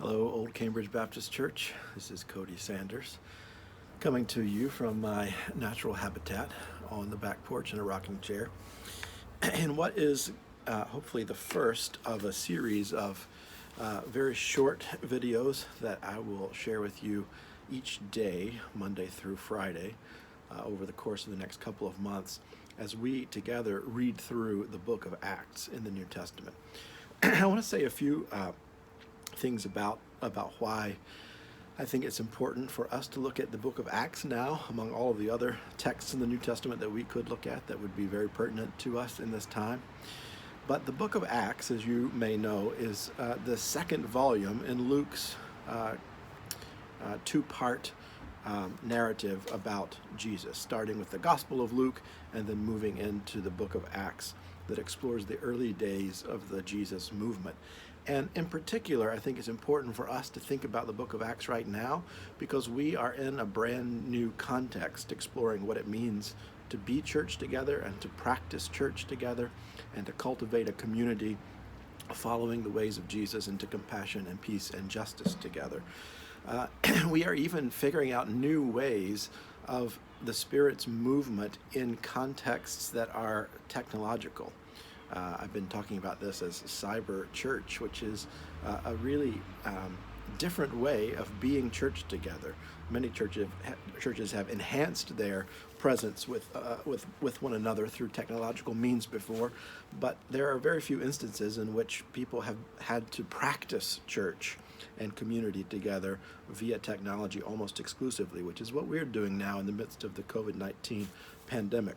Hello, Old Cambridge Baptist Church. This is Cody Sanders, coming to you from my natural habitat on the back porch in a rocking chair. And what is hopefully the first of a series of very short videos that I will share with you each day, Monday through Friday, over the course of the next couple of months, as we together read through the book of Acts in the New Testament. I want to say a few things about why I think it's important for us to look at the book of Acts now among all of the other texts in the New Testament that we could look at that would be very pertinent to us in this time. But the book of Acts, as you may know, is the second volume in Luke's two-part narrative about Jesus, starting with the Gospel of Luke and then moving into the book of Acts that explores the early days of the Jesus movement. And in particular, I think it's important for us to think about the book of Acts right now because we are in a brand new context exploring what it means to be church together and to practice church together and to cultivate a community following the ways of Jesus into compassion and peace and justice together. We are even figuring out new ways of the Spirit's movement in contexts that are technological. I've been talking about this as cyber church, which is a really different way of being church together. Many churches have enhanced their presence with one another through technological means before, but there are very few instances in which people have had to practice church and community together via technology almost exclusively, which is what we're doing now in the midst of the COVID-19 pandemic.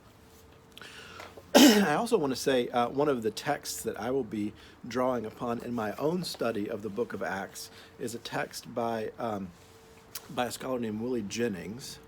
I also want to say one of the texts that I will be drawing upon in my own study of the book of Acts is a text by a scholar named Willie Jennings,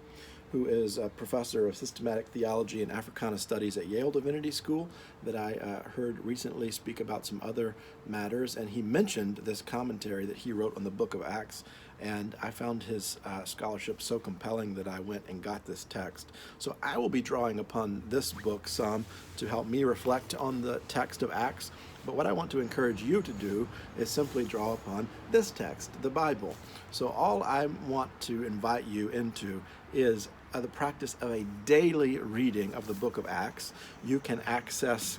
who is a professor of systematic theology and Africana studies at Yale Divinity School that I heard recently speak about some other matters, and he mentioned this commentary that he wrote on the book of Acts, and I found his scholarship so compelling that I went and got this text. So I will be drawing upon this book some to help me reflect on the text of Acts, but what I want to encourage you to do is simply draw upon this text, the Bible. So all I want to invite you into is the practice of a daily reading of the book of Acts. You can access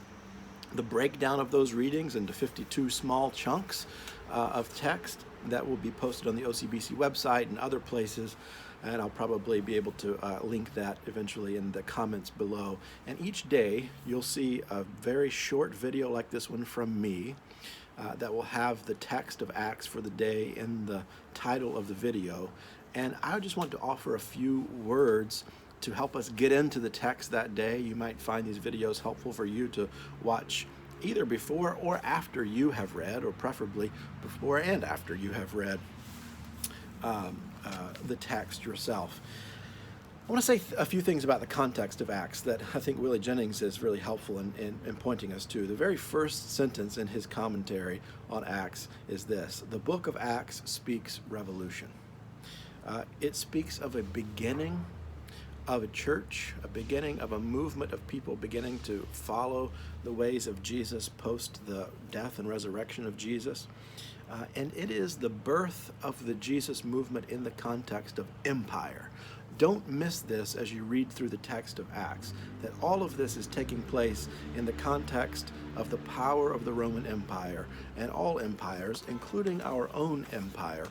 the breakdown of those readings into 52 small chunks of text that will be posted on the OCBC website and other places, and I'll probably be able to link that eventually in the comments below. And each day you'll see a very short video like this one from me that will have the text of Acts for the day in the title of the video. And I just want to offer a few words to help us get into the text that day. You might find these videos helpful for you to watch either before or after you have read, or preferably before and after you have read the text yourself. I want to say a few things about the context of Acts that I think Willie Jennings is really helpful in pointing us to. The very first sentence in his commentary on Acts is this: the book of Acts speaks revolution. It speaks of a beginning of a church, a beginning of a movement of people beginning to follow the ways of Jesus post the death and resurrection of Jesus. And it is the birth of the Jesus movement in the context of empire. Don't miss this as you read through the text of Acts, that all of this is taking place in the context of the power of the Roman Empire, and all empires, including our own empire,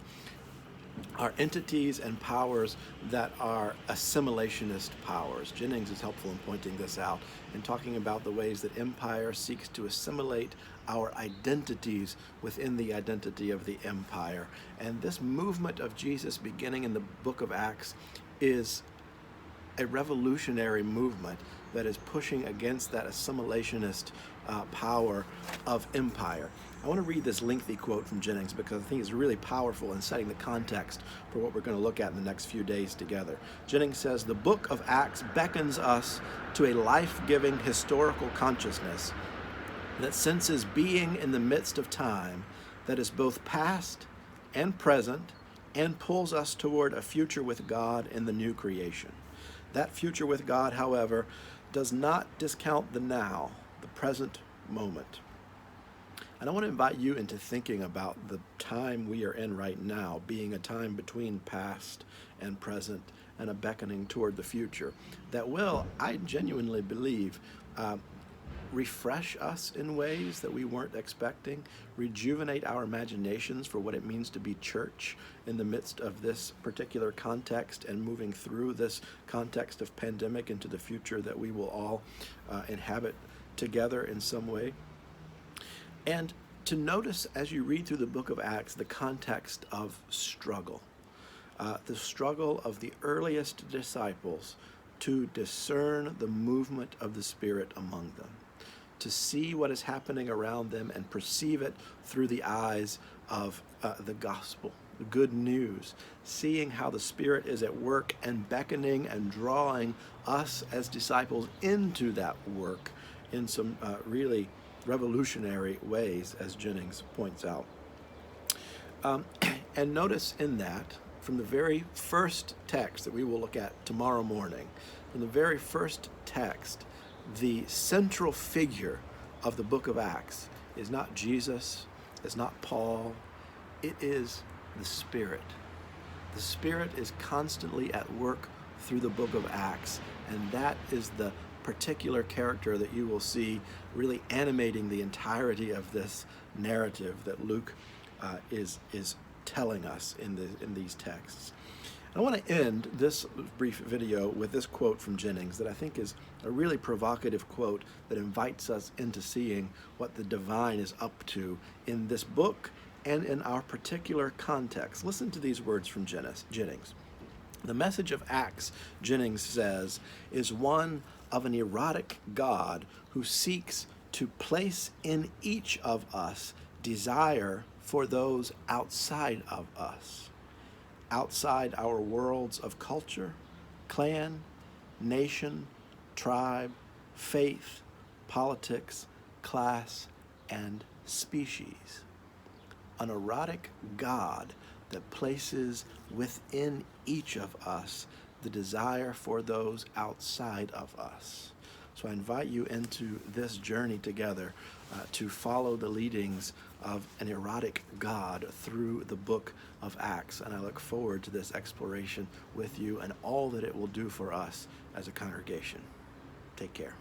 are entities and powers that are assimilationist powers. Jennings is helpful in pointing this out and talking about the ways that empire seeks to assimilate our identities within the identity of the empire. And this movement of Jesus beginning in the book of Acts is a revolutionary movement that is pushing against that assimilationist power of empire. I want to read this lengthy quote from Jennings because I think it's really powerful in setting the context for what we're going to look at in the next few days together. Jennings says, "The book of Acts beckons us to a life-giving historical consciousness that senses being in the midst of time that is both past and present and pulls us toward a future with God in the new creation. That future with God, however, does not discount the now, the present moment. And I want to invite you into thinking about the time we are in right now, being a time between past and present and a beckoning toward the future that will, I genuinely believe, refresh us in ways that we weren't expecting, rejuvenate our imaginations for what it means to be church in the midst of this particular context and moving through this context of pandemic into the future that we will all inhabit together in some way. And to notice as you read through the book of Acts the context of struggle, the struggle of the earliest disciples to discern the movement of the Spirit among them, to see what is happening around them and perceive it through the eyes of the gospel, the good news, seeing how the Spirit is at work and beckoning and drawing us as disciples into that work in some really revolutionary ways, as Jennings points out. And notice in that, from the very first text that we will look at tomorrow morning, from the very first text, the central figure of the book of Acts is not Jesus, it's not Paul, it is the Spirit. The Spirit is constantly at work through the book of Acts, and that is the particular character that you will see really animating the entirety of this narrative that Luke is telling us in these texts. I want to end this brief video with this quote from Jennings that I think is a really provocative quote that invites us into seeing what the divine is up to in this book and in our particular context. Listen to these words from Jennings. The message of Acts, Jennings says, is one of an erotic God who seeks to place in each of us desire for those outside of us, outside our worlds of culture, clan, nation, tribe, faith, politics, class, and species. An erotic God that places within each of us the desire for those outside of us. So I invite you into this journey together to follow the leadings of an erotic God through the book of Acts. And I look forward to this exploration with you and all that it will do for us as a congregation. Take care.